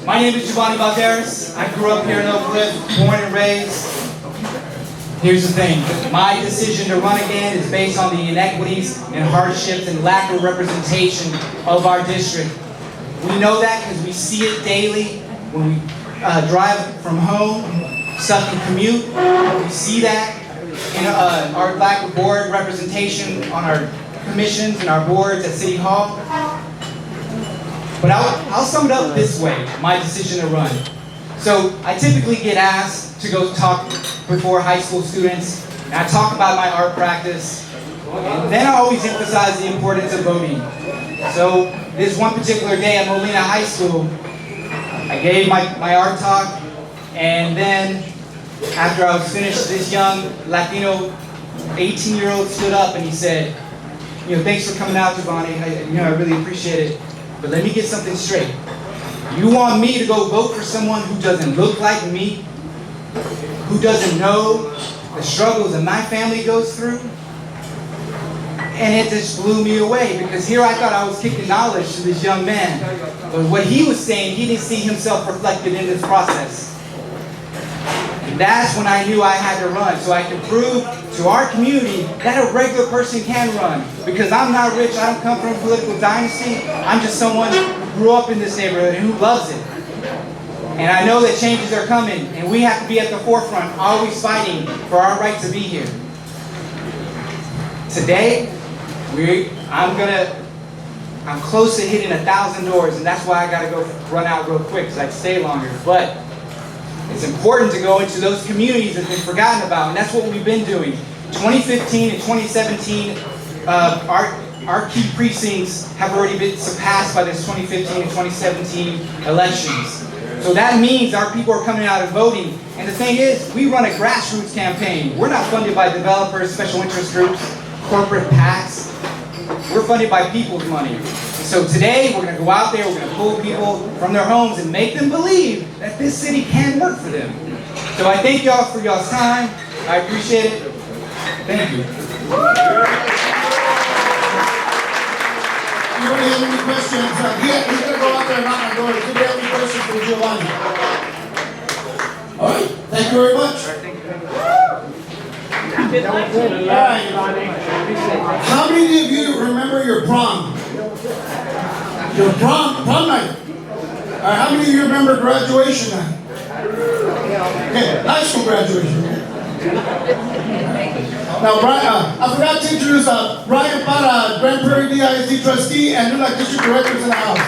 My name is Giovanni Balderas. I grew up here in Oak Cliff, born and raised. Here's the thing. My decision to run again is based on the inequities and hardships and lack of representation of our district. We know that because we see it daily when we drive from home, stuck in commute. We see that in our lack of board representation on our commissions and our boards at City Hall. But I'll sum it up this way, my decision to run. So I typically get asked to go talk before high school students, and I talk about my art practice, and then I always emphasize the importance of voting. So this one particular day at Molina High School, I gave my art talk, and then after I was finished, this young Latino 18-year-old stood up and he said, thanks for coming out, Giovanni. I really appreciate it. But let me get something straight. You want me to go vote for someone who doesn't look like me, who doesn't know the struggles that my family goes through? And it just blew me away, because here I thought I was kicking knowledge to this young man. But what he was saying, he didn't see himself reflected in this process. And that's when I knew I had to run, so I could prove to our community that a regular person can run. Because I'm not rich, I don't come from a political dynasty. I'm just someone who grew up in this neighborhood and who loves it. And I know that changes are coming, and we have to be at the forefront, always fighting for our right to be here. Today, I'm close to hitting 1,000 doors, and that's why I gotta go run out real quick, because I can stay longer. But it's important to go into those communities that have been forgotten about, and that's what we've been doing. 2015 and 2017, our key precincts have already been surpassed by this 2015 and 2017 elections. So that means our people are coming out and voting. And the thing is, we run a grassroots campaign. We're not funded by developers, special interest groups, corporate PACs. We're funded by people's money. So today, we're going to go out there, we're going to pull people from their homes and make them believe that this city can work for them. So I thank y'all for y'all's time. I appreciate it. Thank you. Anybody have any questions? He's going to go out there and knock on doors. Do you have any questions for Giovanni? All right. Thank you very much. All right. How many of you remember your prom? Your prom night. All right. How many of you remember graduation night? Okay. High school graduation. Now, Brian, I forgot to introduce Brian Para, Grand Prairie DISD trustee and LULAC district directors in the house.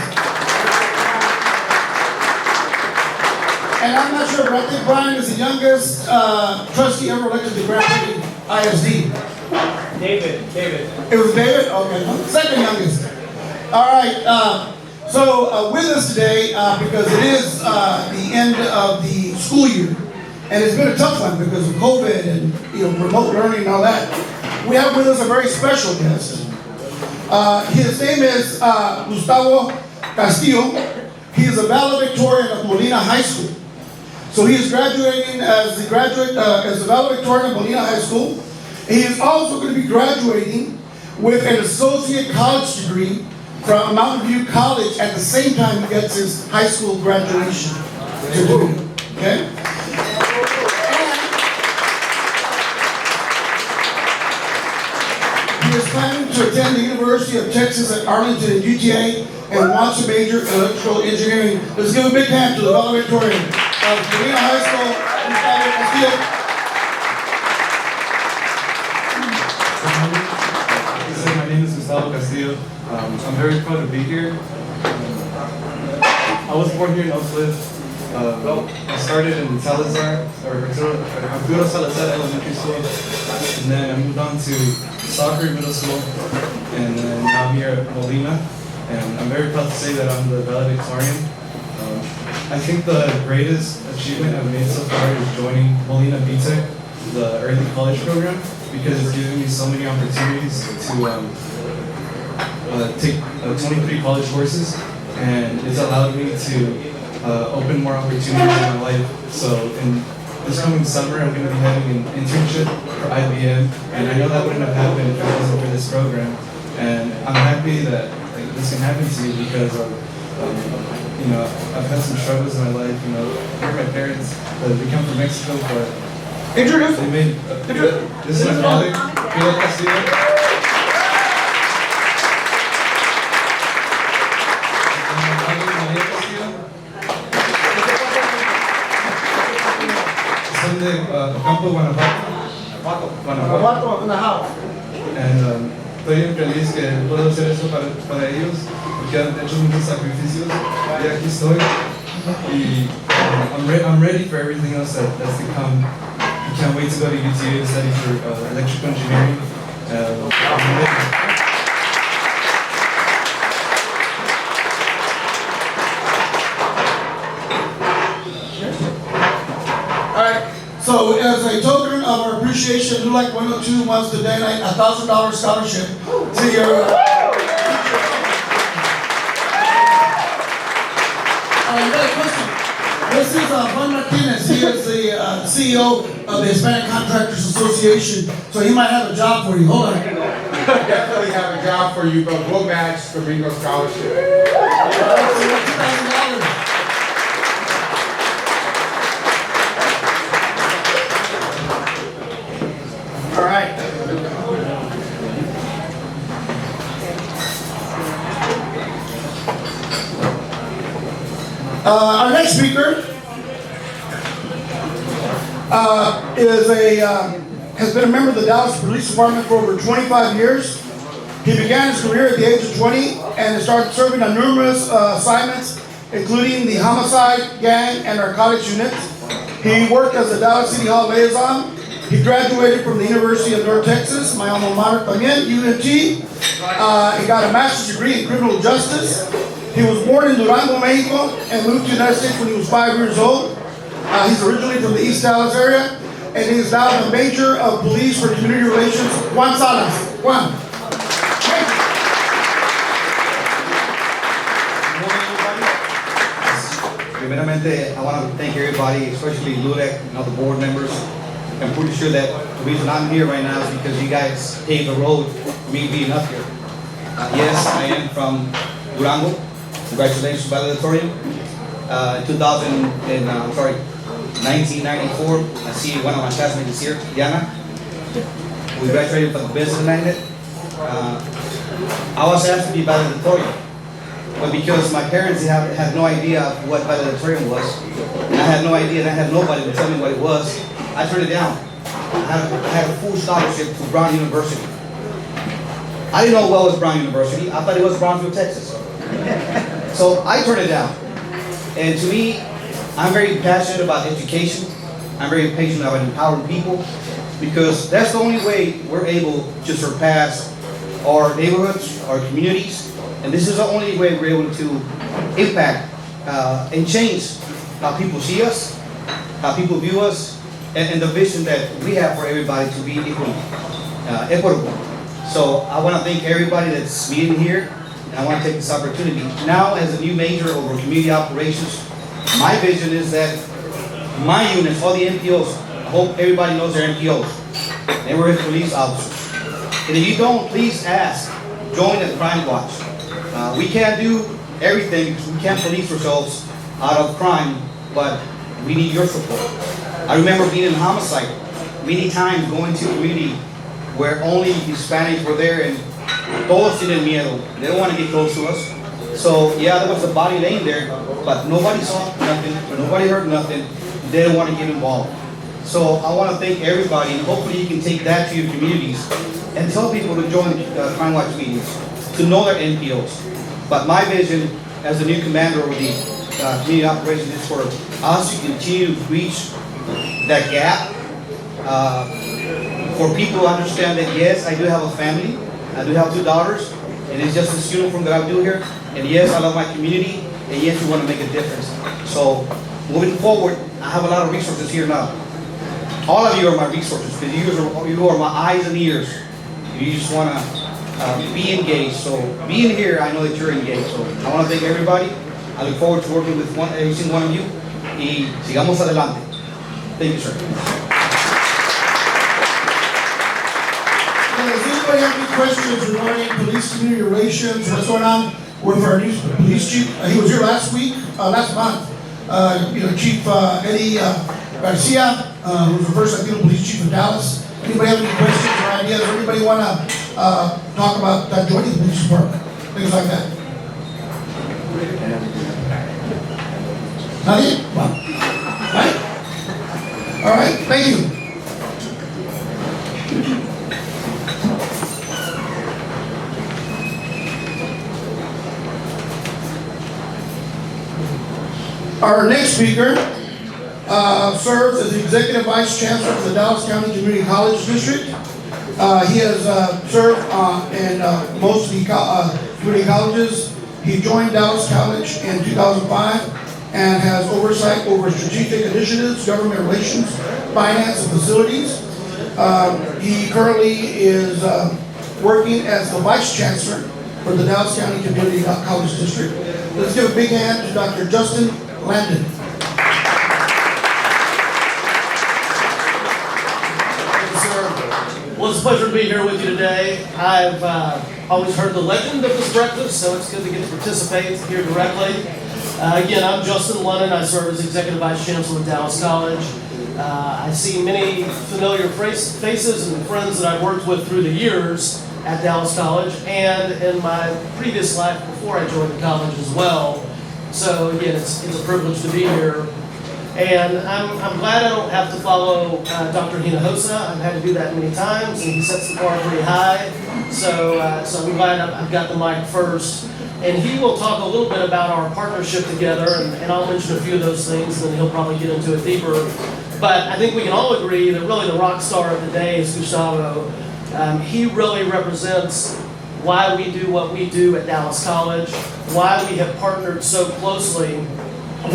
And I'm not sure, but I think Brian is the youngest trustee ever elected to Grand Prairie ISD. David. It was David? Okay. Second youngest. All right. So with us today, because it is the end of the school year, and it's been a tough one because of COVID and remote learning and all that. We have with us a very special guest. His name is Gustavo Castillo. He is a valedictorian of Molina High School. So he is graduating as the valedictorian of Molina High School. He is also going to be graduating with an associate college degree from Mountain View College at the same time he gets his high school graduation degree. Okay? He is planning to attend the University of Texas at Arlington and UTA and wants to major in electrical engineering. Let's give a big hand to the valedictorian of Molina High School, Gustavo Castillo. My name is Gustavo Castillo. I'm very proud to be here. I was born here in Oak Cliff. I started in Salazar, or Arturo Salazar Elementary School, and then I moved on to Soccer Middle School, and then now I'm here at Molina, and I'm very proud to say that I'm the valedictorian. I think the greatest achievement I've made so far is joining Molina BTEC, the early college program, because it's given me so many opportunities to take 23 college courses, and it's allowed me to open more opportunities in my life. So in this coming summer, I'm going to be having an internship for IBM, and I know that wouldn't have happened if it wasn't for this program. And I'm happy that this can happen to me because of you know, I've had some struggles in my life. You know, here my parents, they come from Mexico, but Introduce. they made. This is my father, Pedro Castillo. Son de Campo, Guanajuato. In the house. And estoy bien feliz que puedo hacer eso para ellos, porque han hecho muchos sacrificios. Y aquí estoy. Y I'm ready for everything else that's to come. I can't wait to go to UTA to study for electrical engineering. I'm ready. So as a token of our appreciation, LULAC 102 wants to donate a $1,000 scholarship to your. I got a question. This is Juan Martinez. He is the CEO of the Hispanic Contractors Association, so he might have a job for you. Hold on. Definitely have a job for you, but we'll match the Ringo scholarship. $2,000. All right. Our next speaker has been a member of the Dallas Police Department for over 25 years. He began his career at the age of 20 and started serving on numerous assignments, including the homicide, gang, and narcotics units. He worked as a Dallas City Hall liaison. He graduated from the University of North Texas, my alma mater también, UNT. He got a master's degree in criminal justice. He was born in Durango, Mexico, and moved to the United States when he was 5 years old. He's originally from the East Dallas area, and he is now the Major of Police for Community Relations, Juan Salas. Juan. Primeramente, I want to thank everybody, especially LULAC and all the board members. I'm pretty sure that the reason I'm here right now is because you guys paved the road for me being up here. Yes, I am from Durango. Congratulations, valedictorian. 1994, I see one of my classmates here, Diana. We graduated from the business magnet. I was asked to be valedictorian, but because my parents had no idea what valedictorian was, and I had no idea, and I had nobody to tell me what it was, I turned it down. I had a full scholarship to Brown University. I didn't know what was Brown University. I thought it was Brownsville, Texas. So I turned it down. And to me, I'm very passionate about education. I'm very passionate about empowering people, because that's the only way we're able to surpass our neighborhoods, our communities, and this is the only way we're able to impact and change how people see us, how people view us, and the vision that we have for everybody to be equitable. So I want to thank everybody that's meeting here, and I want to take this opportunity. Now, as a new major over community operations, my vision is that my units, all the NPOs, I hope everybody knows their NPOs, neighborhood police officers. And if you don't, please ask, join the Crime Watch. We can't do everything because we can't police ourselves out of crime, but we need your support. I remember being in homicide many times, going to a community where only Hispanics were there, and todos tienen miedo. They don't want to get close to us. So yeah, there was a body laying there, but nobody saw nothing, nobody heard nothing. They didn't want to get involved. So I want to thank everybody, and hopefully you can take that to your communities and tell people to join the Crime Watch meetings, to know their NPOs. But my vision as the new commander of the community operations is for us to continue to reach that gap, for people to understand that yes, I do have a family, I do have 2 daughters, and it's just this uniform that I do here, and yes, I love my community, and yes, we want to make a difference. So moving forward, I have a lot of resources here now. All of you are my resources, because you are my eyes and ears. You just want to be engaged. So being here, I know that you're engaged. So I want to thank everybody. I look forward to working with every single one of you. Y sigamos adelante. Thank you, sir. Does anybody have any questions regarding police community relations, what's going on with our new police chief. He was here last month. Chief Eddie Garcia, who was the first Latino police chief in Dallas. Anybody have any questions or ideas, or anybody want to talk about joining the police department? Things like that. Nadie? Well, right? All right, thank you. Our next speaker serves as the Executive Vice Chancellor for the Dallas County Community College District. He has served in most of the community colleges. He joined Dallas College in 2005 and has oversight over strategic initiatives, government relations, finance, and facilities. He currently is working as the Vice Chancellor for the Dallas County Community College District. Let's give a big hand to Dr. Justin Landon. Thank you, sir. Well, it's a pleasure to be here with you today. I've always heard the legend of this breakfast, so it's good to get to participate here directly. Again, I'm Justin London. I serve as Executive Vice Chancellor at Dallas College. I see many familiar faces and friends that I've worked with through the years at Dallas College and in my previous life before I joined the college as well. So again, it's a privilege to be here. And I'm glad I don't have to follow Dr. Hinojosa. I've had to do that many times, and he sets the bar pretty high. So I'm glad I've got the mic first. And he will talk a little bit about our partnership together, and I'll mention a few of those things, and then he'll probably get into it deeper. But I think we can all agree that really the rock star of the day is Gustavo. He really represents why we do what we do at Dallas College, why we have partnered so closely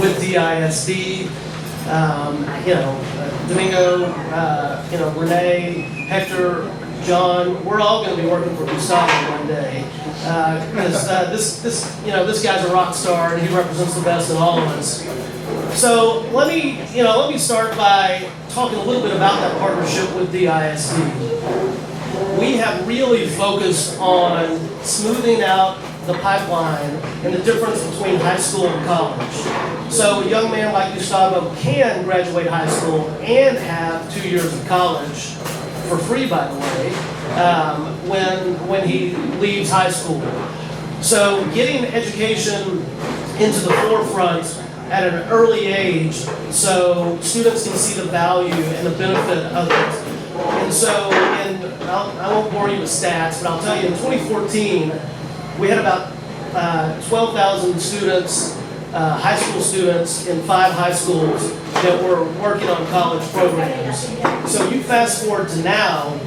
with DISD. Domingo, Renee, Hector, John, we're all going to be working for Gustavo one day. Because this guy's a rock star and he represents the best in all of us. So let me start by talking a little bit about that partnership with DISD. We have really focused on smoothing out the pipeline and the difference between high school and college. So a young man like Gustavo can graduate high school and have 2 years of college for free, by the way, when he leaves high school. So getting education into the forefront at an early age so students can see the value and the benefit of it. And so, I won't bore you with stats, but I'll tell you, in 2014, we had about 12,000 students, high school students in 5 high schools that were working on college programs. So you fast forward to now,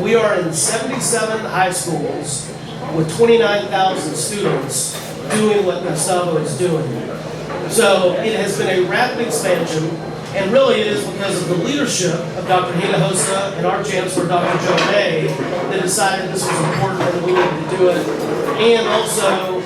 we are in 77 high schools with 29,000 students doing what Gustavo is doing. So it has been a rapid expansion, and really it is because of the leadership of Dr. Hinojosa and our Chancellor, Dr. Joe May, that decided this was important and that we needed to do it. And also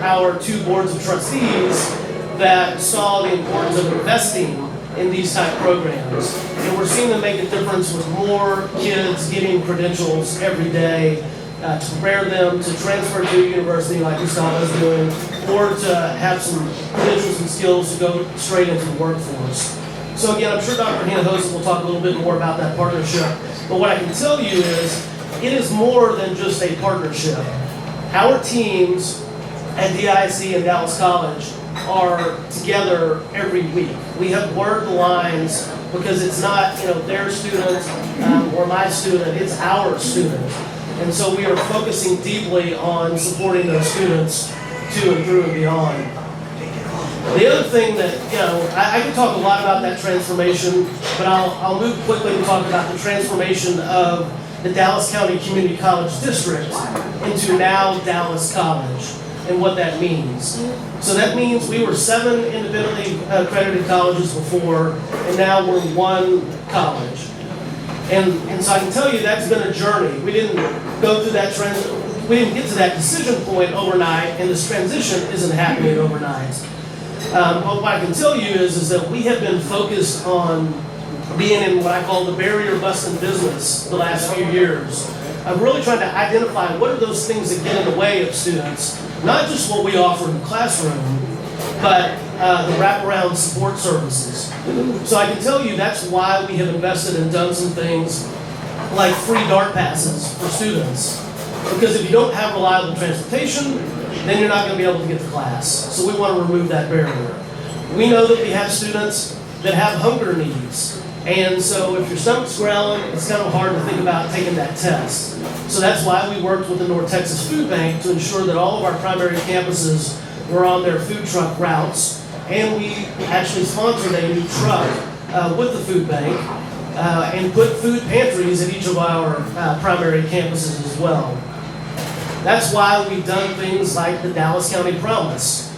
our 2 boards of trustees that saw the importance of investing in these type programs. And we're seeing them make a difference with more kids getting credentials every day to prepare them to transfer to a university like Gustavo's doing, or to have some credentials and skills to go straight into the workforce. So again, I'm sure Dr. Hinojosa will talk a little bit more about that partnership. But what I can tell you is, it is more than just a partnership. Our teams at DISD and Dallas College are together every week. We have blurred the lines because it's not their student or my student, it's our student. And so we are focusing deeply on supporting those students to and through and beyond. The other thing that, I could talk a lot about that transformation, but I'll move quickly to talk about the transformation of the Dallas County Community College District into now Dallas College and what that means. So that means we were 7 independently accredited colleges before, and now we're 1 college. And so I can tell you that's been a journey. We didn't go through that we didn't get to that decision point overnight, and this transition isn't happening overnight. But what I can tell you is that we have been focused on being in what I call the barrier busting business the last few years. of really trying to identify what are those things that get in the way of students, not just what we offer in the classroom, but the wraparound support services. So I can tell you that's why we have invested and done some things like free DART passes for students. Because if you don't have reliable transportation, then you're not going to be able to get to class. So we want to remove that barrier. We know that we have students that have hunger needs. And so if your stomach's growling, it's kind of hard to think about taking that test. So that's why we worked with the North Texas Food Bank to ensure that all of our primary campuses were on their food truck routes. And we actually sponsored a new truck with the food bank and put food pantries at each of our primary campuses as well. That's why we've done things like the Dallas County Promise,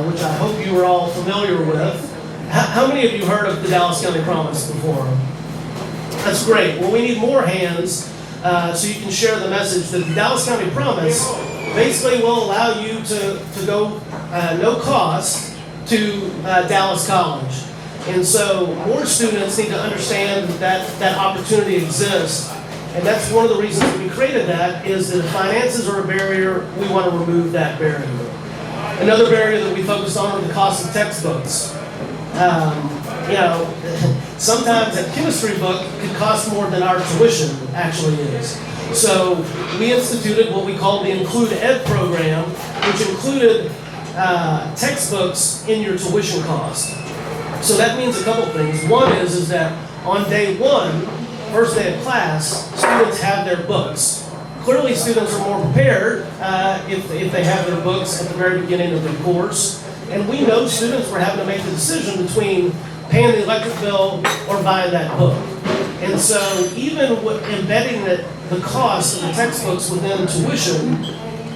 which I hope you are all familiar with. How many of you heard of the Dallas County Promise before? That's great. Well, we need more hands so you can share the message that the Dallas County Promise basically will allow you to go no cost to Dallas College. And so more students need to understand that opportunity exists. And that's one of the reasons we created that, is that if finances are a barrier, we want to remove that barrier. Another barrier that we focused on are the cost of textbooks. Sometimes a chemistry book could cost more than our tuition actually is. So we instituted what we call the Include Ed program, which included textbooks in your tuition cost. So that means a couple things. One is that on day one, first day of class, students have their books. Clearly, students are more prepared if they have their books at the very beginning of their course. And we know students were having to make the decision between paying the electric bill or buying that book. And so even with embedding the cost of the textbooks within tuition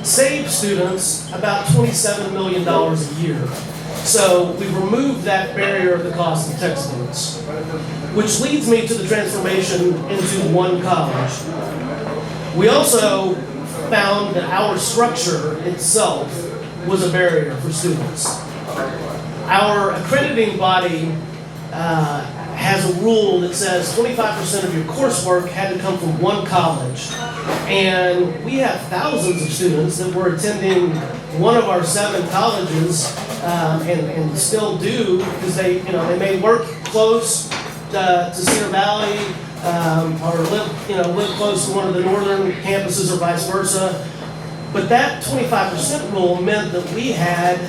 saves students about $27 million a year. So we've removed that barrier of the cost of textbooks, which leads me to the transformation into one college. We also found that our structure itself was a barrier for students. Our accrediting body has a rule that says 25% of your coursework had to come from one college. And we have thousands of students that were attending one of our 7 colleges and still do, because they may work close to Cedar Valley or live close to one of the northern campuses or vice versa. But that 25% rule meant that we had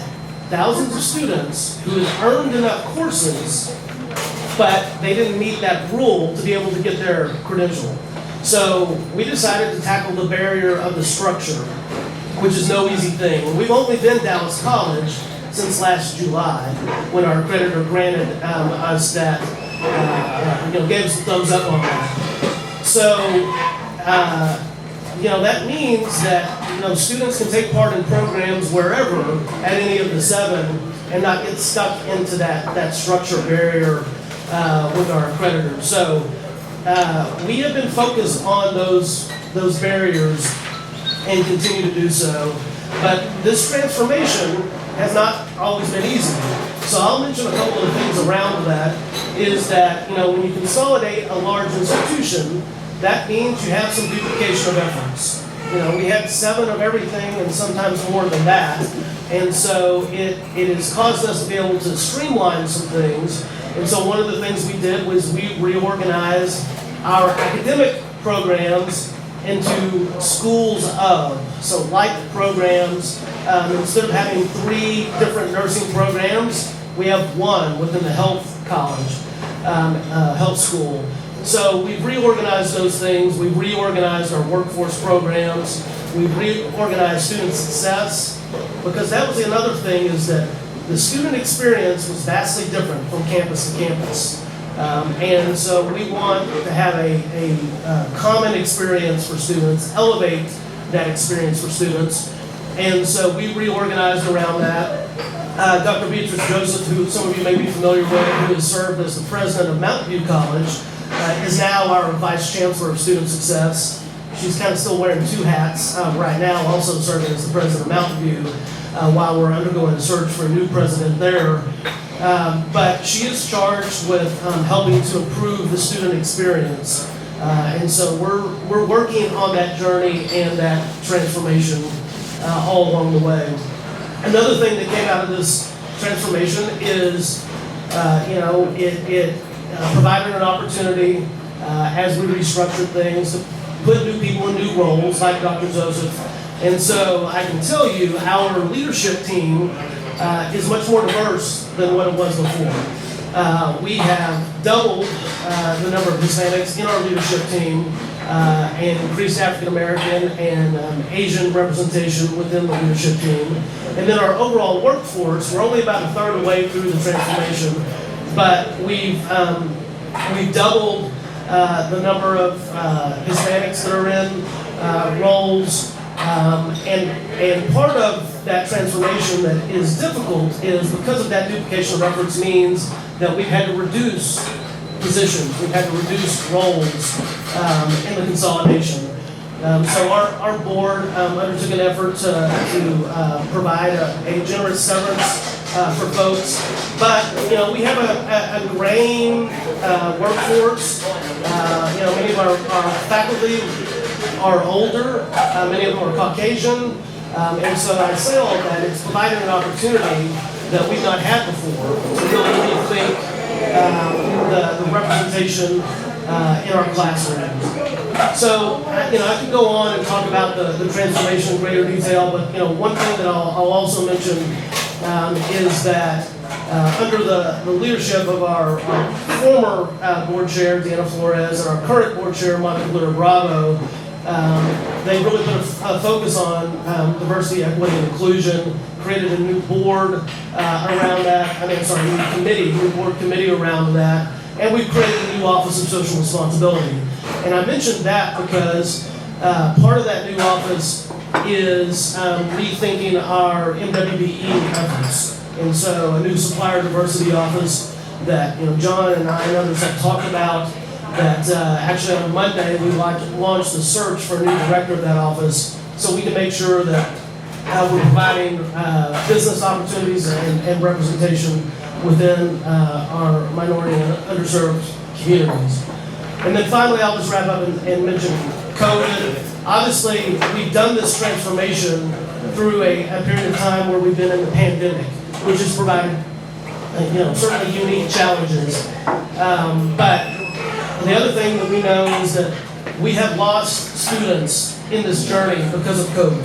thousands of students who had earned enough courses, but they didn't meet that rule to be able to get their credential. So we decided to tackle the barrier of the structure, which is no easy thing. We've only been Dallas College since last July, when our accreditor granted us that, gave us a thumbs up on that. So, that means that students can take part in programs wherever at any of the 7 and not get stuck into that structure barrier with our accreditors. So we have been focused on those barriers and continue to do so. But this transformation has not always been easy. So I'll mention a couple of things around that. Is that when you consolidate a large institution, that means you have some duplication of efforts. We had 7 of everything and sometimes more than that. And so it has caused us to be able to streamline some things. And so one of the things we did was we reorganized our academic programs into schools of. So like programs, instead of having 3 different nursing programs, we have 1 within the health college, health school. So we've reorganized those things. We've reorganized our workforce programs. We've reorganized student success, because that was another thing, is that the student experience was vastly different from campus to campus. And so we want to have a common experience for students, elevate that experience for students. And so we reorganized around that. Dr. Beatrice Joseph, who some of you may be familiar with, who has served as the president of Mountain View College, is now our vice chancellor of student success. She's kind of still wearing 2 hats right now, also serving as the president of Mountain View while we're undergoing a search for a new president there. But she is charged with helping to improve the student experience. And so we're working on that journey and that transformation all along the way. Another thing that came out of this transformation is, it provided an opportunity as we restructured things to put new people in new roles, like Dr. Joseph. And so I can tell you, our leadership team is much more diverse than what it was before. We have doubled the number of Hispanics in our leadership team and increased African American and Asian representation within the leadership team. And then our overall workforce, we're only about a third of the way through the transformation, but we've doubled the number of Hispanics that are in roles. And part of that transformation that is difficult is because of that duplication of efforts means that we've had to reduce positions, we've had to reduce roles in the consolidation. So our board undertook an effort to provide a generous severance for folks, but we have a graying workforce. Many of our faculty are older, many of them are Caucasian, and so I say all of that, it's providing an opportunity that we've not had before to really rethink the representation in our classrooms. So, I could go on and talk about the transformation in greater detail, but one thing that I'll also mention is that under the leadership of our former board chair, Deanna Flores, and our current board chair, Monica Glitter Bravo, they really put a focus on diversity, equity, and inclusion, created a new board around that, new board committee around that, and we've created a new Office of Social Responsibility. And I mentioned that because part of that new office is rethinking our MWBE efforts. And so a new supplier diversity office that John and I and others have talked about, that actually on Monday we launched the search for a new director of that office, so we can make sure that we're providing business opportunities and representation within our minority and underserved communities. And then finally, I'll just wrap up and mention COVID. Obviously, we've done this transformation through a period of time where we've been in the pandemic, which has provided certainly unique challenges. But the other thing that we know is that we have lost students in this journey because of COVID.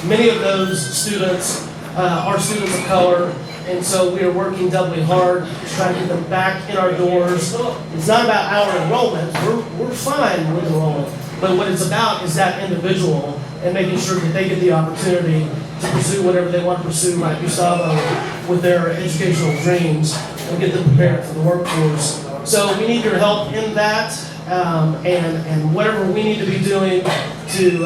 Many of those students are students of color, and so we are working doubly hard to try to get them back in our doors. It's not about our enrollment. We're fine with enrollment, but what it's about is that individual and making sure that they get the opportunity to pursue whatever they want to pursue, like Gustavo, with their educational dreams, and get them prepared for the workforce. So we need your help in that, and whatever we need to be doing to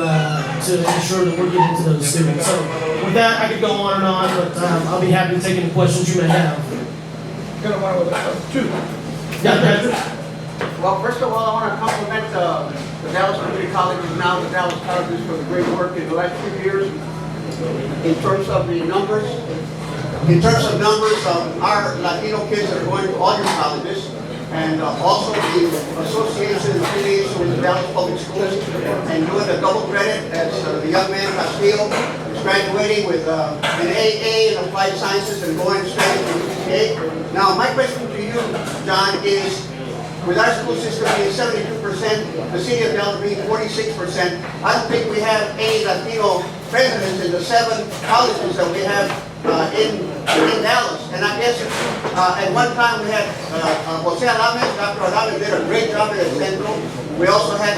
ensure that we're getting to those students. So with that, I could go on and on, but I'll be happy to take any questions you may have. Well, first of all, I want to compliment the Dallas Community Colleges, now the Dallas Colleges, for the great work in the last few years in terms of the numbers. In terms of numbers of our Latino kids that are going to all your colleges, and also the association and affiliation with the Dallas Public Schools, and doing a double credit as the young man Castillo is graduating with an AA in Applied Sciences and going straight to UCA. Now, my question to you, John, is with our school system being 72%, the city of Dallas being 46%, I don't think we have any Latino presidents in the 7 colleges that we have in Dallas. And I guess at one time we had Jose Alames. Dr. Alames did a great job at Central. We also had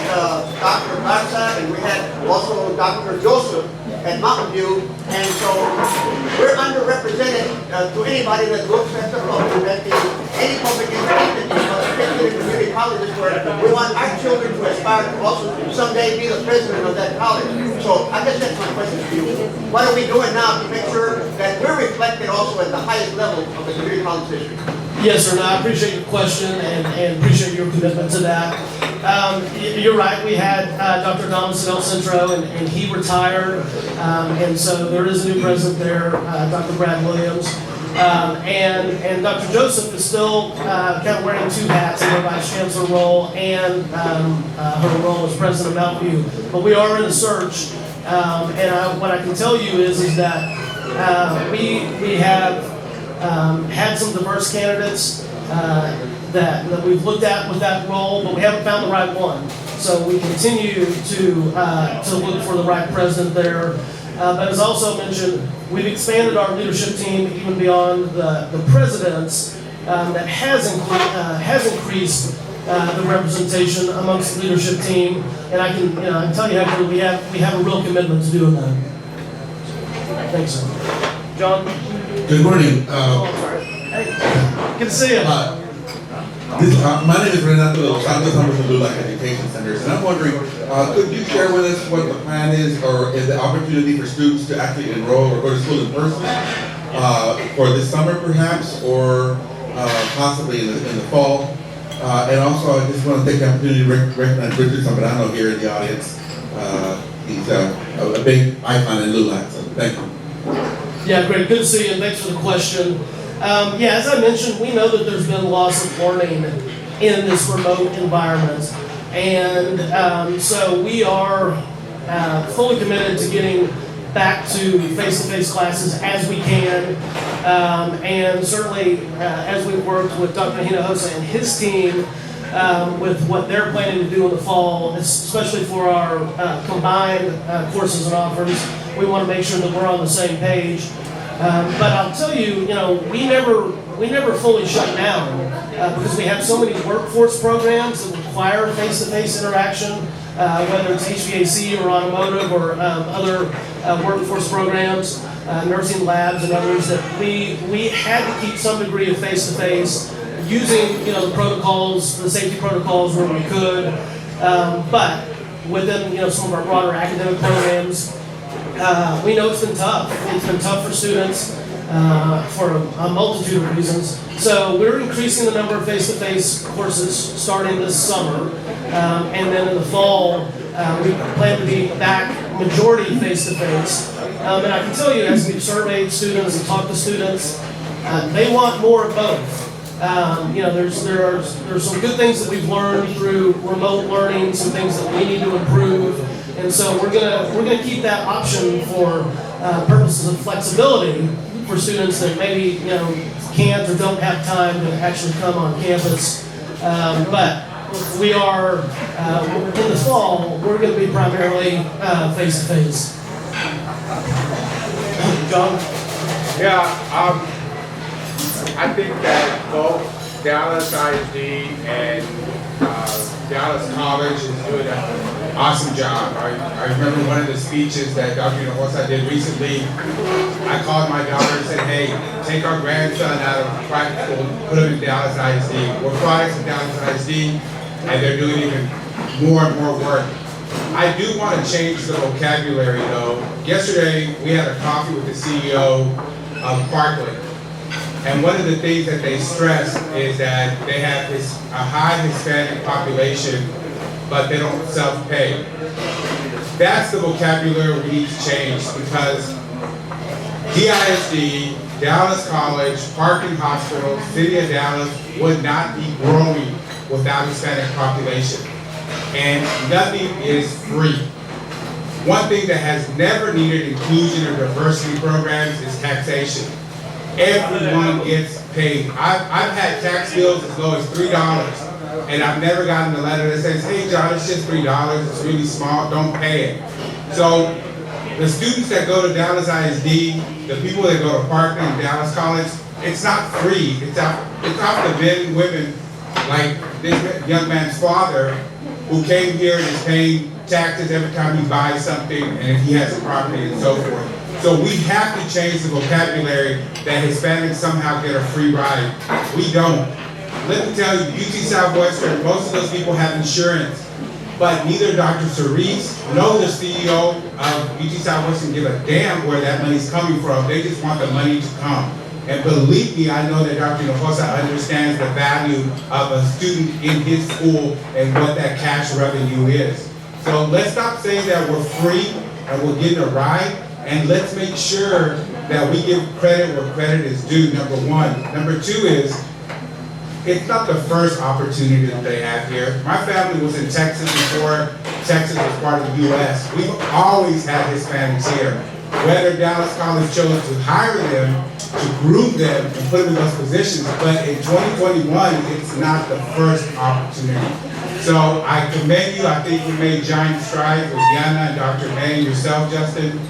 Dr. Garza, and we had also Dr. Joseph at Mountain View. And so we're underrepresented to anybody that looks at the public, at any public institution, particularly community colleges, where we want our children to aspire to also someday be the president of that college. So I guess that's my question to you. What are we doing now to make sure that we're reflected also at the highest level of the community college district? Yes, sir. No, I appreciate your question and appreciate your commitment to that. You're right. We had Dr. Thomas at El Centro, and he retired, and so there is a new president there, Dr. Brad Williams. And Dr. Joseph is still kind of wearing two hats in her vice chancellor role and her role as president of Mountview. But we are in a search, and what I can tell you is that we have had some diverse candidates that we've looked at with that role, but we haven't found the right one. So we continue to look for the right president there. But as also mentioned, we've expanded our leadership team even beyond the presidents. That has increased the representation amongst the leadership team, and I can tell you, Hector, we have a real commitment to doing that. Thanks, sir. John. Good morning. Oh, I'm sorry. Hey, good to see you. My name is Renato Los Santos. I'm with the LULAC Education Centers, and I'm wondering, could you share with us what the plan is, or is the opportunity for students to actually enroll or go to school in person for this summer, perhaps, or possibly in the fall? And also, I just want to take the opportunity to recognize Richard Zambrano here in the audience. He's a big icon in LULAC, so thank you. Yeah, great. Good to see you, and thanks for the question. Yeah, as I mentioned, we know that there's been loss of learning in this remote environment. And so we are fully committed to getting back to face-to-face classes as we can. And certainly, as we've worked with Dr. Hinojosa and his team, with what they're planning to do in the fall, especially for our combined courses and offers, we want to make sure that we're on the same page. But I'll tell you, we never fully shut down because we have so many workforce programs that require face-to-face interaction, whether it's HVAC or automotive or other workforce programs, nursing labs and others, that we had to keep some degree of face-to-face using the protocols, the safety protocols where we could, but within some of our broader academic programs. We know it's been tough. It's been tough for students for a multitude of reasons. So we're increasing the number of face-to-face courses starting this summer. And then in the fall, we plan to be back majority face-to-face. And I can tell you, as we've surveyed students and talked to students, they want more of both. There's some good things that we've learned through remote learning, some things that we need to improve. And so we're gonna keep that option for purposes of flexibility for students that maybe can't or don't have time to actually come on campus. But we are in the fall. We're going to be primarily face to face. John. Yeah, I think that both Dallas ISD and Dallas College is doing an awesome job. I remember one of the speeches that Dr. Hinojosa did recently. I called my daughter and said, hey, take our grandson out of private school, put him in Dallas ISD. We're products of Dallas ISD, and they're doing even more and more work. I do want to change the vocabulary though. Yesterday, we had a coffee with the CEO of Parkland. And one of the things that they stressed is that they have a high Hispanic population, but they don't self-pay. That's the vocabulary we need to change, because DISD, Dallas College, Parkland Hospital, City of Dallas would not be growing without Hispanic population. And nothing is free. One thing that has never needed inclusion or diversity programs is taxation. Everyone gets paid. I've had tax bills as low as $3, and I've never gotten a letter that says, hey John, it's just $3, it's really small, don't pay it. So the students that go to Dallas ISD, the people that go to Parkland and Dallas College, it's not free. It's off the men and women, like this young man's father, who came here and is paying taxes every time he buys something and if he has a property and so forth. So we have to change the vocabulary that Hispanics somehow get a free ride. We don't. Let me tell you, UT Southwestern, most of those people have insurance, but neither Dr. Cerise nor the CEO of UT Southwestern give a damn where that money's coming from. They just want the money to come. And believe me, I know that Dr. Hinojosa understands the value of a student in his school and what that cash revenue is. So let's stop saying that we're free and we're getting a ride, and let's make sure that we give credit where credit is due, number one. Number two is, it's not the first opportunity that they have here. My family was in Texas before Texas was part of the U.S. We've always had Hispanics here. Whether Dallas College chose to hire them, to groom them, and put them in those positions, but in 2021, it's not the first opportunity. So I commend you. I think you made giant strides with Yana and Dr. May and yourself, Justin.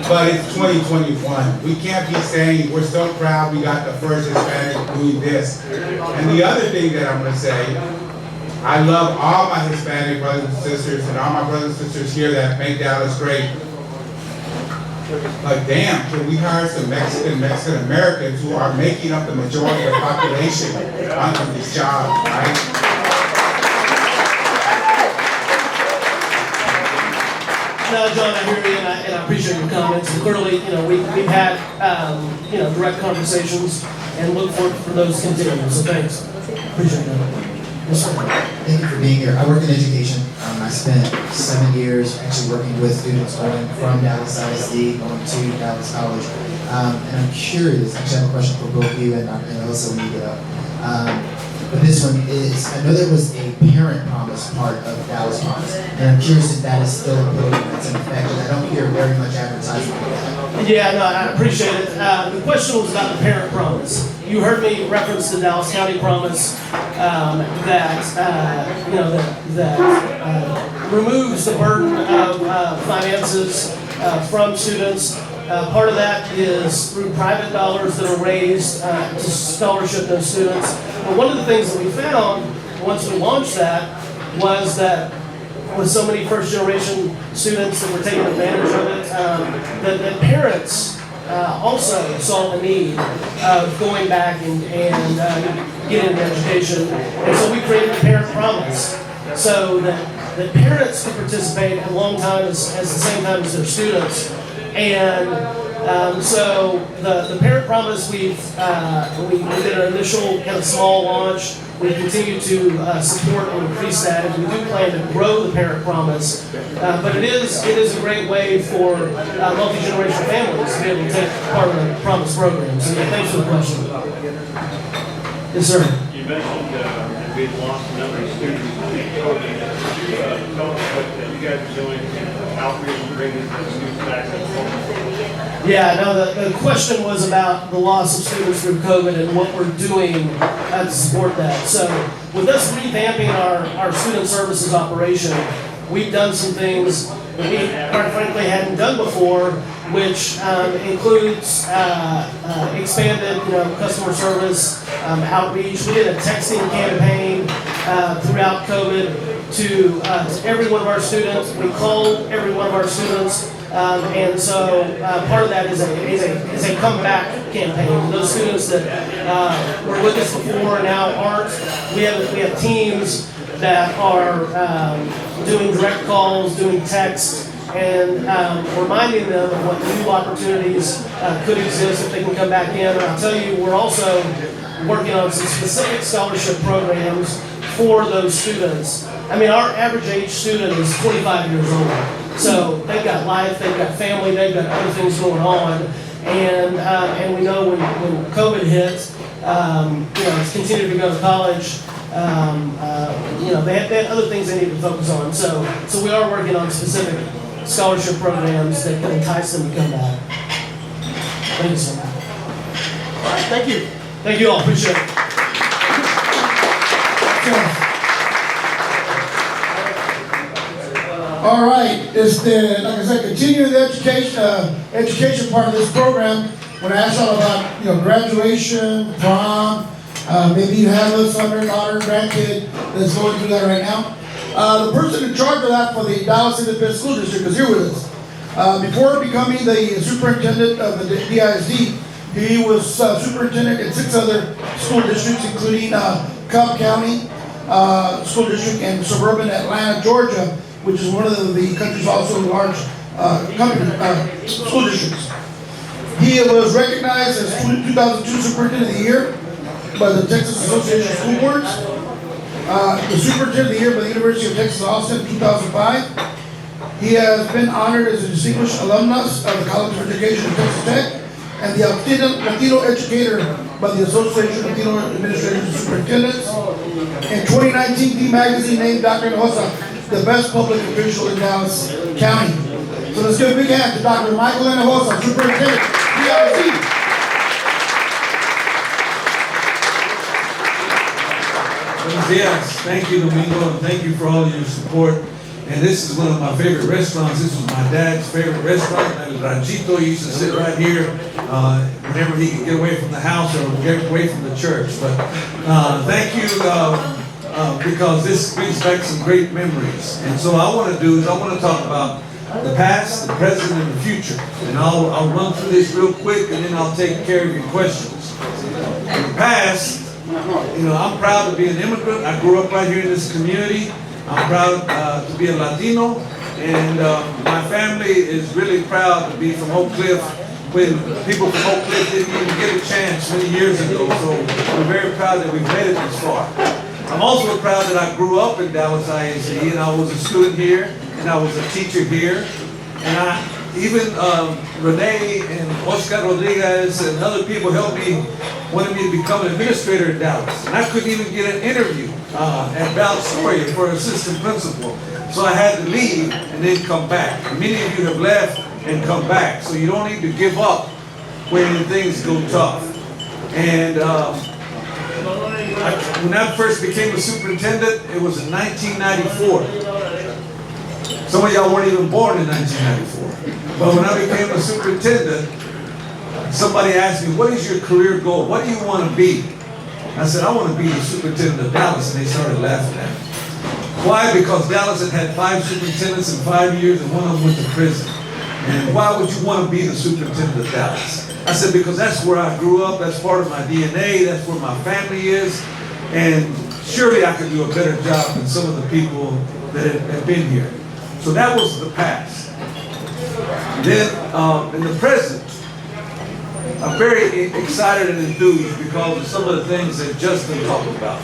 But it's 2021. We can't be saying we're so proud we got the first Hispanic doing this. And the other thing that I'm going to say, I love all my Hispanic brothers and sisters and all my brothers and sisters here that make Dallas great. But damn, can we hire some Mexican Americans who are making up the majority of the population onto these jobs, right? No, John, I hear you, and I appreciate your comments. And clearly, we've had, direct conversations, and look forward for those to continue. So thanks. Appreciate that. Yes, sir. Thank you for being here. I work in education. I spent 7 years actually working with students going from Dallas ISD, going to Dallas College. And I'm curious, actually I have a question for both you and Dr. Elsa when you get up. But this one is, I know there was a parent promise part of Dallas Promise, and I'm curious if that is still a program that's in effect, because I don't hear very much advertisement of that. Yeah, no, I appreciate it. The question was about the parent promise. You heard me reference the Dallas County promise that removes the burden of finances from students. Part of that is through private dollars that are raised to scholarship those students. But one of the things that we found once we launched that was that with so many first-generation students that were taking advantage of it, that parents also saw the need of going back and getting an education. And so we created the Parent Promise so that parents could participate at long time as the same time as their students. And so the Parent Promise, we did our initial kind of small launch. We continue to support and increase that, and we do plan to grow the Parent Promise. But it is a great way for multi-generational families to be able to take part of the Promise program. So yeah, thanks for the question. Yes, sir. You mentioned that we had lost a number of students in the program. Tell us what you guys are doing outreach and bringing the students back to home. Yeah, no, the question was about the loss of students through COVID and what we're doing to support that. So with us revamping our student services operation, we've done some things that we quite frankly hadn't done before, which includes expanded customer service, outreach. We did a texting campaign throughout COVID to every one of our students. We called every one of our students. And so part of that is a comeback campaign. Those students that were with us before and now aren't, we have teams that are doing direct calls, doing texts, and reminding them of what new opportunities could exist if they can come back in. And I'll tell you, we're also working on some specific scholarship programs for those students. I mean, our average age student is 25 years old. So they've got life, they've got family, they've got other things going on. And we know when COVID hit, it's continued to go to college. They had other things they need to focus on. So we are working on specific scholarship programs that can entice them to come back. Thank you so much. All right, thank you. Thank you all, appreciate it. All right, it's like I said, continue the education part of this program. When I asked y'all about, graduation, prom, maybe you have a son or daughter, grandkid that's going through that right now. The person in charge of that for the Dallas Independent School District is here with us. Before becoming the superintendent of the DISD, he was superintendent in 6 other school districts, including Cobb County School District and suburban Atlanta, Georgia, which is one of the country's also large school districts. He was recognized as 2002 Superintendent of the Year by the Texas Association of School Boards, the Superintendent of the Year by the University of Texas Austin in 2005. He has been honored as a distinguished alumnus of the College of Education of Texas Tech and the Outstanding Latino Educator by the Association of Latino Administrators and Superintendents. In 2019, D Magazine named Dr. Hinojosa the best public official in Dallas County. So let's give a big hand to Dr. Michael Hinojosa, Superintendent, DRC. Buenos dias. Thank you, Domingo, and thank you for all your support. And this is one of my favorite restaurants. This was my dad's favorite restaurant. El Ranchito used to sit right here whenever he could get away from the house or get away from the church. But thank you because this brings back some great memories. And so I want to do is I want to talk about the past, the present, and the future. And I'll run through this real quick, and then I'll take care of your questions. In the past, I'm proud to be an immigrant. I grew up right here in this community. I'm proud to be a Latino, and my family is really proud to be from Oak Cliff when people from Oak Cliff didn't even get a chance many years ago. So we're very proud that we've made it this far. I'm also proud that I grew up in Dallas ISD, and I was a student here, and I was a teacher here, and even Renee and Oscar Rodriguez and other people helped me, wanted me to become an administrator in Dallas. And I couldn't even get an interview at Valstoria for assistant principal. So I had to leave and then come back. And many of you have left and come back. So you don't need to give up when things go tough. And when I first became a superintendent, it was in 1994. Some of y'all weren't even born in 1994. But when I became a superintendent, somebody asked me, what is your career goal? What do you want to be? I said, I want to be the superintendent of Dallas, and they started laughing at me. Why? Because Dallas had 5 superintendents in 5 years, and one of them went to prison. And why would you want to be the superintendent of Dallas? I said, because that's where I grew up, that's part of my DNA, that's where my family is, and surely I could do a better job than some of the people that have been here. So that was the past. Then, in the present, I'm very excited and enthused because of some of the things that Justin talked about.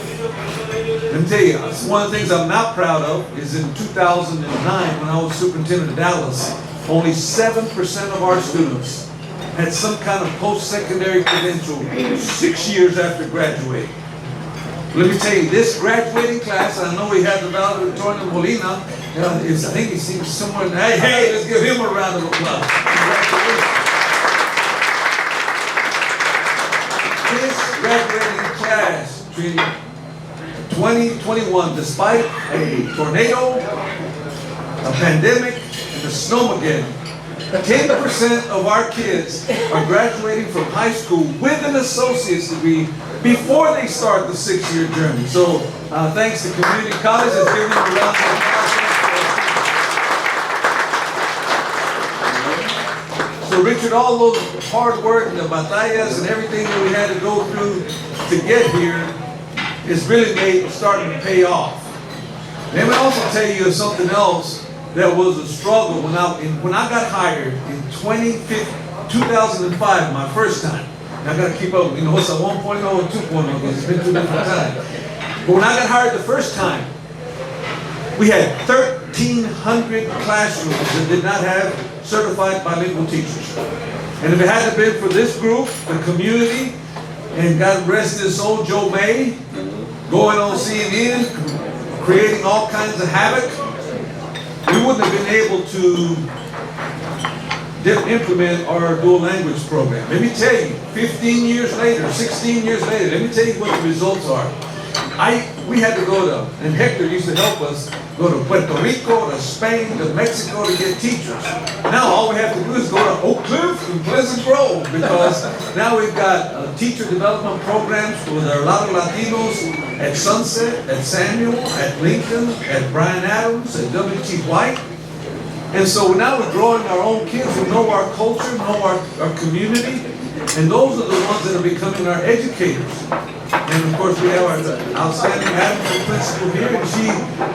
Let me tell you, one of the things I'm not proud of is in 2009, when I was superintendent of Dallas, only 7% of our students had some kind of post-secondary credential 6 years after graduating. Let me tell you, this graduating class, I know we had the valedictorian Molina, I think he seems somewhere, hey, let's give him a round of applause. Congratulations. This graduating class, 2021, despite a tornado, a pandemic, and a snowmageddon, 10% of our kids are graduating from high school with an associate's degree before they start the 6-year journey. So thanks to community college, let's give them a round of applause. So Richard, all those hard work and the batallas and everything that we had to go through to get here is really starting to pay off. Let me also tell you something else that was a struggle when I got hired in 2005, my first time. And I got to keep up, it's a 1.0 and 2.0 because it's been 2 different times. But when I got hired the first time, we had 1,300 classrooms that did not have certified bilingual teachers. And if it hadn't been for this group, the community, and God rest his soul, Joe May, going on CNN, creating all kinds of havoc, we wouldn't have been able to implement our dual language program. Let me tell you, 15 years later, 16 years later, let me tell you what the results are. We had to go to, and Hector used to help us, go to Puerto Rico, to Spain, to Mexico to get teachers. Now all we have to do is go to Oak Cliff and Pleasant Grove because now we've got teacher development programs with a lot of Latinos at Sunset, at Samuel, at Lincoln, at Bryan Adams, at W.T. White. And so now we're growing our own kids who know our culture, know our community, and those are the ones that are becoming our educators. And of course we have our outstanding Adams principal here, and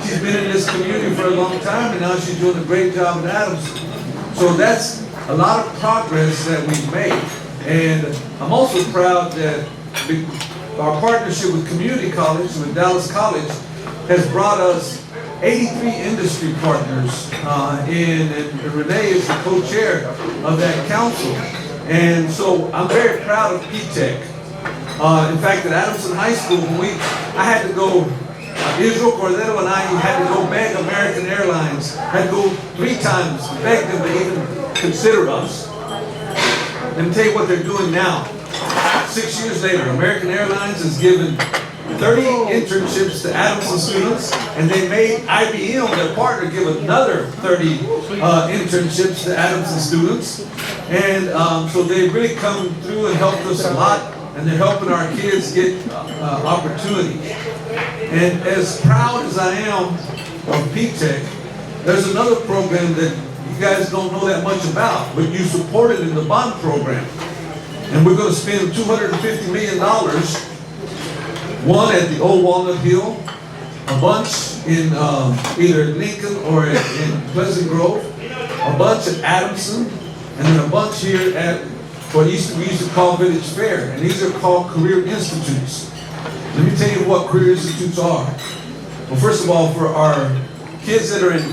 she's been in this community for a long time, and now she's doing a great job at Adams. So that's a lot of progress that we've made. And I'm also proud that our partnership with Community College, with Dallas College, has brought us 83 industry partners and Renee is the co-chair of that council. And so I'm very proud of P-Tech. In fact, at Adamson High School, I had to go, Israel Cordero and I had to go beg American Airlines, had to go 3 times, beg them to even consider us. Let me tell you what they're doing now. 6 years later, American Airlines has given 30 internships to Adamson students, and they made IBM, their partner, give another 30 internships to Adamson students. And so they've really come through and helped us a lot, and they're helping our kids get opportunities. And as proud as I am of P-Tech, there's another program that you guys don't know that much about, but you supported in the bond program. And we're going to spend $250 million, one at the Old Walnut Hill, a bunch in either Lincoln or in Pleasant Grove, a bunch at Adamson, and then a bunch here at what we used to call Village Fair. And these are called career institutes. Let me tell you what career institutes are. Well, first of all, for our kids that are in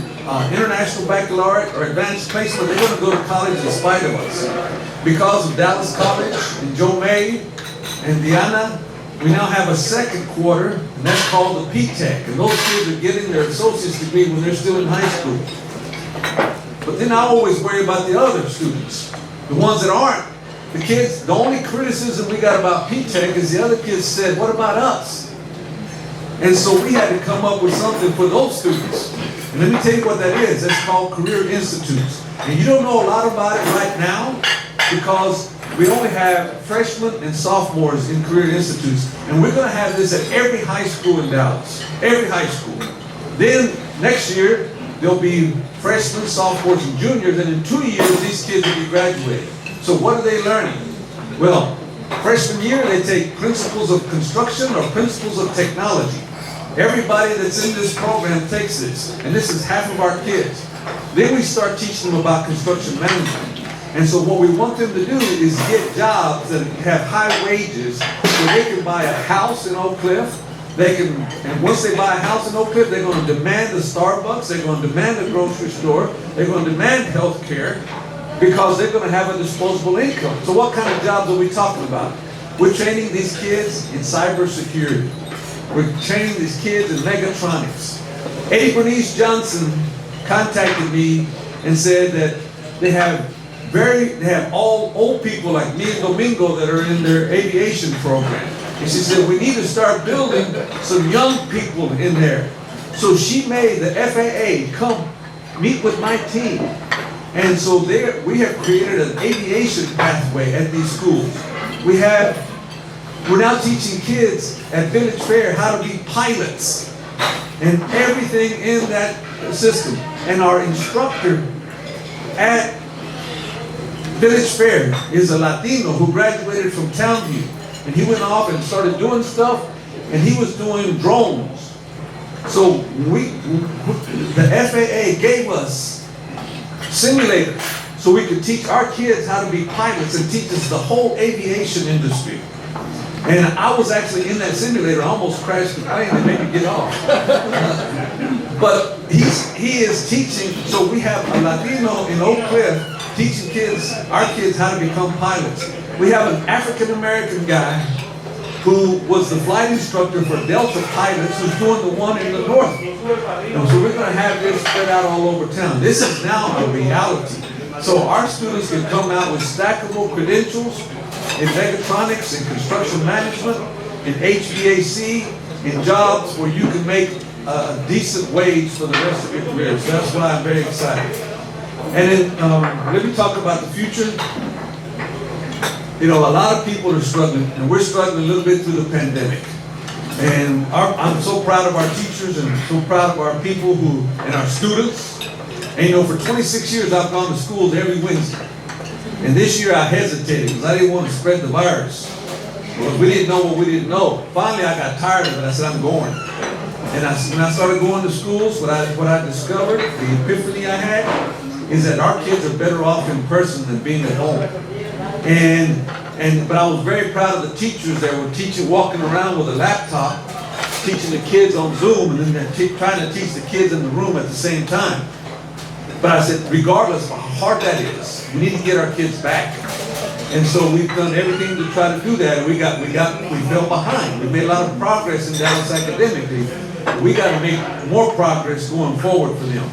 international baccalaureate or advanced placement, they're going to go to college in spite of us. Because of Dallas College and Joe May and Diana, we now have a second quarter, and that's called the P-Tech. And those kids are getting their associate's degree when they're still in high school. But then I always worry about the other students, the ones that aren't. The kids, the only criticism we got about P-Tech is the other kids said, what about us? And so we had to come up with something for those students. And let me tell you what that is. That's called Career Institutes. And you don't know a lot about it right now because we only have freshmen and sophomores in Career Institutes. And we're going to have this at every high school in Dallas. Every high school. Then next year, there'll be freshmen, sophomores, and juniors. And in 2 years, these kids will be graduating. So what are they learning? Well, freshman year, they take principles of construction or principles of technology. Everybody that's in this program takes this, and this is half of our kids. Then we start teaching them about construction management. And so what we want them to do is get jobs that have high wages so they can buy a house in Oak Cliff. And once they buy a house in Oak Cliff, they're going to demand a Starbucks, they're going to demand a grocery store, they're going to demand health care, because they're going to have a disposable income. So what kind of jobs are we talking about? We're training these kids in cybersecurity. We're training these kids in mechatronics. Eddie Bernice Johnson contacted me and said that they have all old people like me and Domingo that are in their aviation program. And she said, we need to start building some young people in there. So she made the FAA come meet with my team. And so we have created an aviation pathway at these schools. We're now teaching kids at Village Fair how to be pilots and everything in that system. And our instructor at Village Fair is a Latino who graduated from Townview. And he went off and started doing stuff, and he was doing drones. So the FAA gave us simulators so we could teach our kids how to be pilots and teach us the whole aviation industry. And I was actually in that simulator. I almost crashed the plane and made me get off. But he is teaching, so we have a Latino in Oak Cliff teaching our kids how to become pilots. We have an African-American guy who was the flight instructor for Delta pilots who's doing the one in the north. And so we're going to have this spread out all over town. This is now a reality. So our students can come out with stackable credentials in mechatronics, in construction management, in HVAC, in jobs where you can make a decent wage for the rest of your career. So that's why I'm very excited. And then let me talk about the future. You know, a lot of people are struggling, and we're struggling a little bit through the pandemic. And I'm so proud of our teachers and so proud of our people and our students. And you know, for 26 years I've gone to schools every Wednesday. And this year I hesitated because I didn't want to spread the virus. Because we didn't know what we didn't know. Finally I got tired of it. I said, I'm going. And when I started going to schools, what I discovered, the epiphany I had, is that our kids are better off in person than being at home. But I was very proud of the teachers that were walking around with a laptop, teaching the kids on Zoom, and then they're trying to teach the kids in the room at the same time. But I said, regardless of how hard that is, we need to get our kids back. And so we've done everything to try to do that, and we fell behind. We made a lot of progress in Dallas academically. We got to make more progress going forward for them.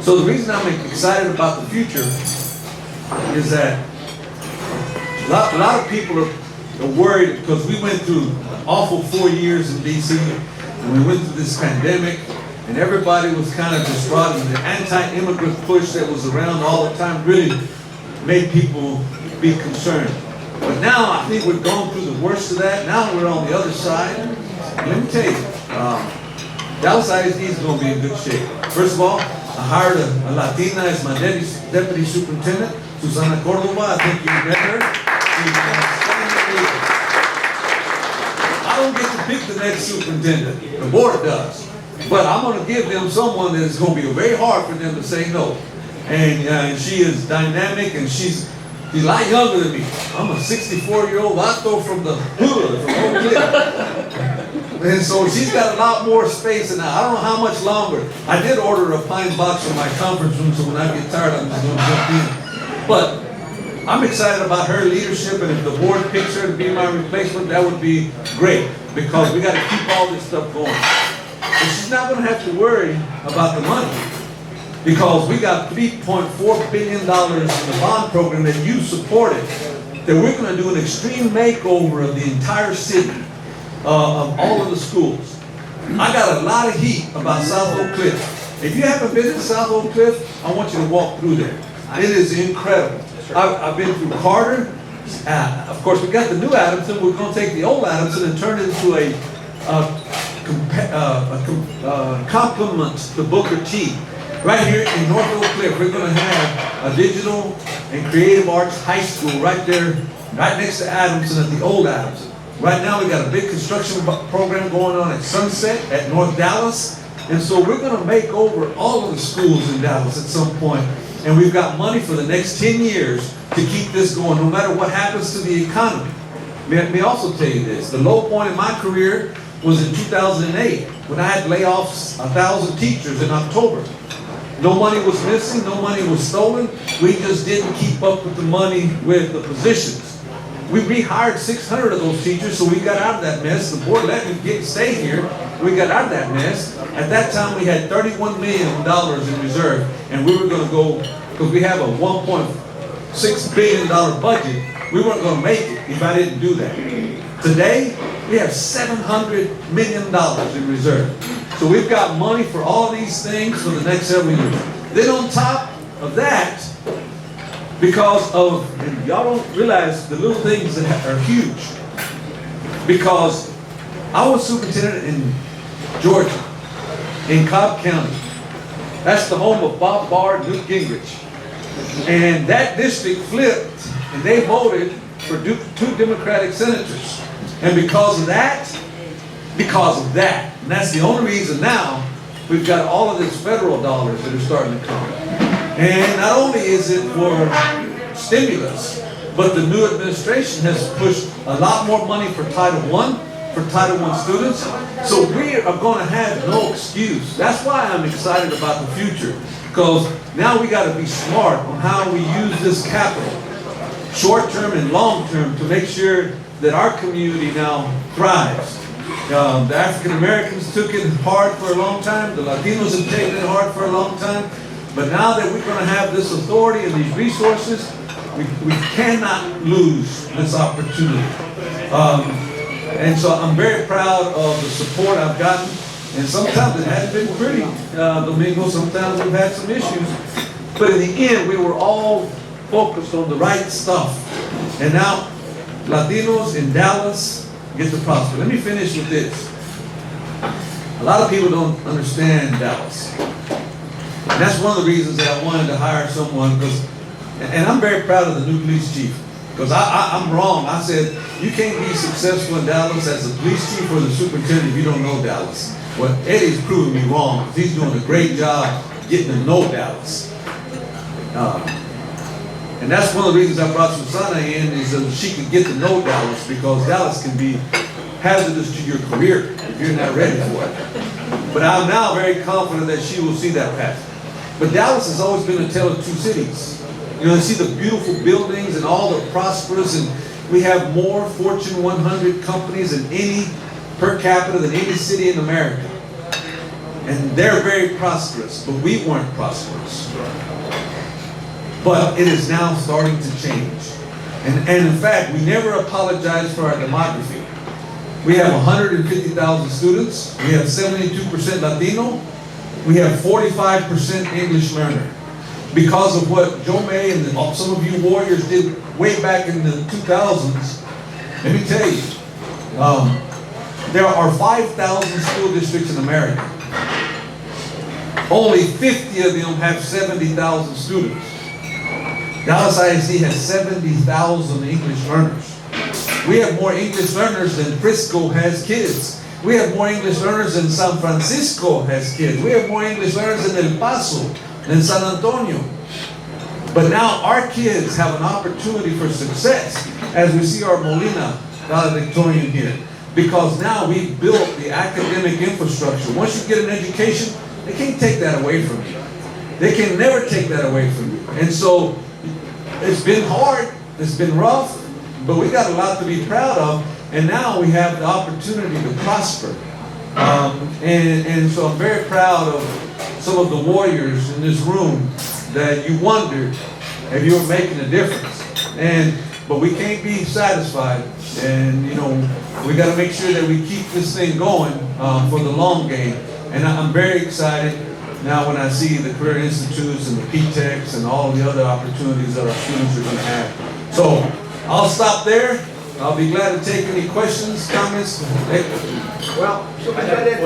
So the reason I'm excited about the future is that a lot of people are worried because we went through an awful 4 years in DC, and we went through this pandemic, and everybody was kind of distraught, and the anti-immigrant push that was around all the time really made people be concerned. But now I think we've gone through the worst of that. Now we're on the other side. And let me tell you, Dallas ISD is going to be in good shape. First of all, I hired a Latina as my deputy superintendent, Susana Cordova. I think you met her. She's outstanding. I don't get to pick the next superintendent. The board does. But I'm going to give them someone that is going to be very hard for them to say no. And she is dynamic, and she's a lot younger than me. I'm a 64-year-old vato from the hood, from Oak Cliff. And so she's got a lot more space, and I don't know how much longer. I did order a pine box for my conference room, so when I get tired, I'm just going to jump in. But I'm excited about her leadership, and if the board picks her to be my replacement, that would be great, because we got to keep all this stuff going. And she's not going to have to worry about the money, because we got $3.4 billion in the bond program that you supported, that we're going to do an extreme makeover of the entire city, of all of the schools. I got a lot of heat about South Oak Cliff. If you haven't been to South Oak Cliff, I want you to walk through there. It is incredible. I've been through Carter. Of course, we got the new Adamson. We're going to take the old Adamson and turn it into a complement to Booker T. Right here in North Oak Cliff, we're going to have a digital and creative arts high school right there, right next to Adamson at the old Adamson. Right now, we got a big construction program going on at Sunset at North Dallas. And so we're going to make over all of the schools in Dallas at some point. And we've got money for the next 10 years to keep this going, no matter what happens to the economy. Let me also tell you this. The low point in my career was in 2008, when I had to lay off 1,000 teachers in October. No money was missing, no money was stolen. We just didn't keep up with the money with the positions. We rehired 600 of those teachers, so we got out of that mess. The board let me stay here. We got out of that mess. At that time, we had $31 million in reserve, and we were going to go, because we have a $1.6 billion budget, we weren't going to make it if I didn't do that. Today, we have $700 million in reserve. So we've got money for all these things for the next several years. Then on top of that, because of, and y'all don't realize the little things that are huge. Because I was superintendent in Georgia, in Cobb County. That's the home of Bob Barr and Newt Gingrich. And that district flipped, and they voted for 2 Democratic senators. And because of that, and that's the only reason now we've got all of these federal dollars that are starting to come. And not only is it for stimulus, but the new administration has pushed a lot more money for Title I, for Title I students. So we are going to have no excuse. That's why I'm excited about the future, because now we got to be smart on how we use this capital, short-term and long-term, to make sure that our community now thrives. The African Americans took it hard for a long time. The Latinos have taken it hard for a long time. But now that we're going to have this authority and these resources, we cannot lose this opportunity. And so I'm very proud of the support I've gotten. And sometimes it hasn't been pretty, Domingo. Sometimes we've had some issues. But in the end, we were all focused on the right stuff. And now, Latinos in Dallas get to prosper. Let me finish with this. A lot of people don't understand Dallas. And that's one of the reasons that I wanted to hire someone, because, and I'm very proud of the new police chief, because I'm wrong. I said, you can't be successful in Dallas as a police chief or the superintendent if you don't know Dallas. Well, Eddie's proving me wrong, because he's doing a great job getting to know Dallas. And that's one of the reasons I brought Susana in, is so she can get to know Dallas, because Dallas can be hazardous to your career if you're not ready for it. But I'm now very confident that she will see that path. But Dallas has always been a tale of two cities. You know, see the beautiful buildings and all the prosperous, and we have more Fortune 100 companies than any per capita than any city in America. And they're very prosperous, but we weren't prosperous. But it is now starting to change. And in fact, we never apologize for our demography. We have 150,000 students. We have 72% Latino. We have 45% English learner. Because of what Joe May and some of you warriors did way back in the 2000s, let me tell you, there are 5,000 school districts in America. Only 50 of them have 70,000 students. Dallas ISD has 70,000 English learners. We have more English learners than Frisco has kids. We have more English learners than San Francisco has kids. We have more English learners than El Paso, than San Antonio. But now our kids have an opportunity for success as we see our Molina valedictorian here. Because now we've built the academic infrastructure. Once you get an education, they can't take that away from you. They can never take that away from you. And so it's been hard, it's been rough, but we got a lot to be proud of. And now we have the opportunity to prosper. And so I'm very proud of some of the warriors in this room that you wondered if you were making a difference. But we can't be satisfied. And you know, we got to make sure that we keep this thing going for the long game. And I'm very excited now when I see the career institutes and the PTECs and all the other opportunities that our students are going to have. So I'll stop there. I'll be glad to take any questions, comments. Well, Superintendent,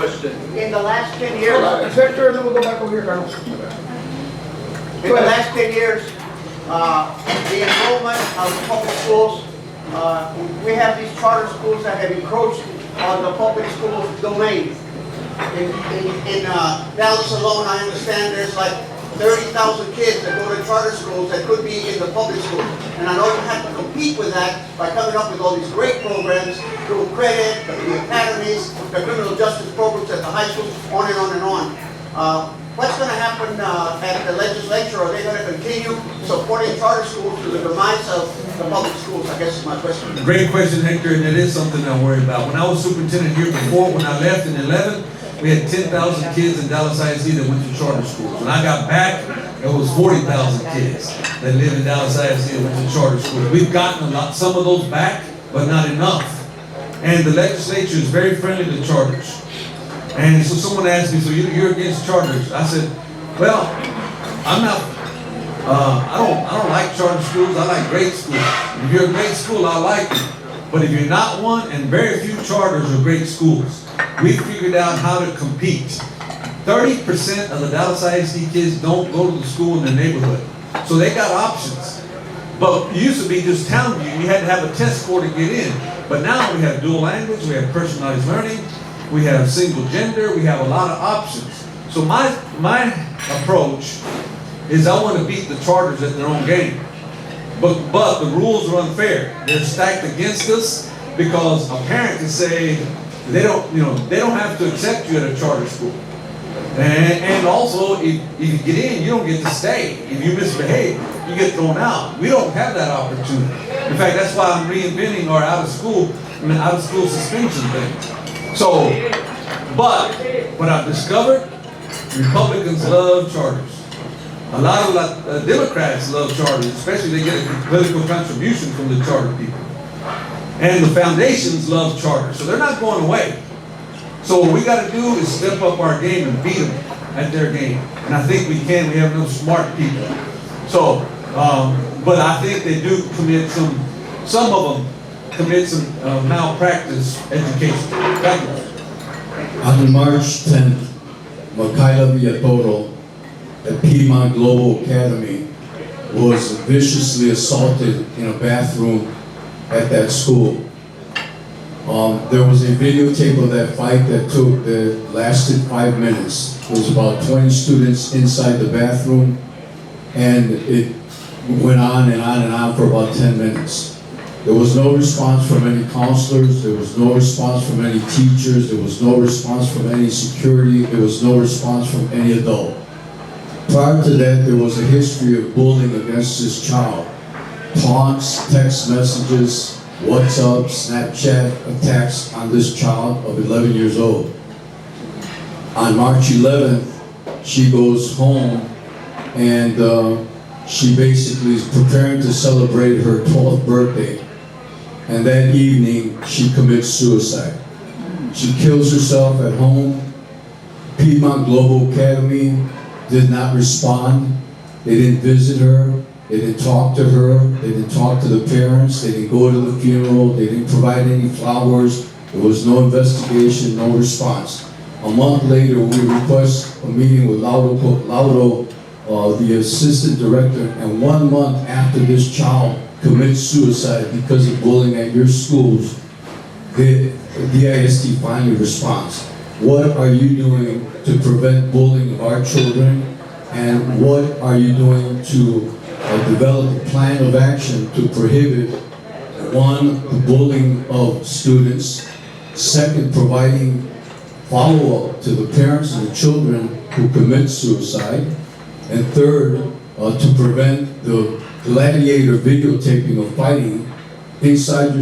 in the last 10 years, Hector, and then we'll go back over here, Carlos. in the last 10 years, the enrollment of public schools, we have these charter schools that have encroached on the public school domain. In Dallas alone, I understand there's like 30,000 kids that go to charter schools that could be in the public schools. And I know you have to compete with that by coming up with all these great programs through credit, the academies, the criminal justice programs at the high schools, on and on and on. What's going to happen at the legislature? Are they going to continue supporting charter schools to the demise of the public schools? I guess is my question. Great question, Hector, and it is something I worry about. When I was superintendent here before, when I left in 11, we had 10,000 kids in Dallas ISD that went to charter schools. When I got back, it was 40,000 kids that live in Dallas ISD that went to charter schools. We've gotten some of those back, but not enough. And the legislature is very friendly to charters. And so someone asked me, so you're against charters? I said, well, I'm not. I don't like charter schools. I like great schools. If you're a great school, I like you. But if you're not one, and very few charters are great schools, we figured out how to compete. 30% of the Dallas ISD kids don't go to the school in their neighborhood. So they got options. But it used to be just town view. You had to have a test score to get in. But now we have dual language, we have personalized learning, we have single gender, we have a lot of options. So my approach is I want to beat the charters at their own game. But the rules are unfair. They're stacked against us because a parent can say they don't have to accept you at a charter school. And also, if you get in, you don't get to stay. If you misbehave, you get thrown out. We don't have that opportunity. In fact, that's why I'm reinventing our out of school suspension thing. So, but what I've discovered, Republicans love charters. A lot of Democrats love charters, especially they get a political contribution from the charter people. And the foundations love charters, so they're not going away. So what we got to do is step up our game and beat them at their game. And I think we can. We have enough smart people. So, but I think they do commit some of them commit some malpractice education. Thank you. On March 10th, Makayla Villatoro at Piedmont Global Academy was viciously assaulted in a bathroom at that school. There was a videotape of that fight that lasted 5 minutes. There was about 20 students inside the bathroom, and it went on and on and on for about 10 minutes. There was no response from any counselors, there was no response from any teachers, there was no response from any security, there was no response from any adult. Prior to that, there was a history of bullying against this child. Taunts, text messages, WhatsApp, Snapchat attacks on this child of 11 years old. On March 11th, she goes home and she basically is preparing to celebrate her 12th birthday. And that evening, she commits suicide. She kills herself at home. Piedmont Global Academy did not respond. They didn't visit her. They didn't talk to her. They didn't talk to the parents. They didn't go to the funeral. They didn't provide any flowers. There was no investigation, no response. A month later, we request a meeting with Laudo, the assistant director, and 1 month after this child commits suicide because of bullying at your schools, the DISD finally responds. What are you doing to prevent bullying of our children? And what are you doing to develop a plan of action to prohibit, one, the bullying of students, second, providing follow-up to the parents and the children who commit suicide, and third, to prevent the gladiator videotaping of fighting inside your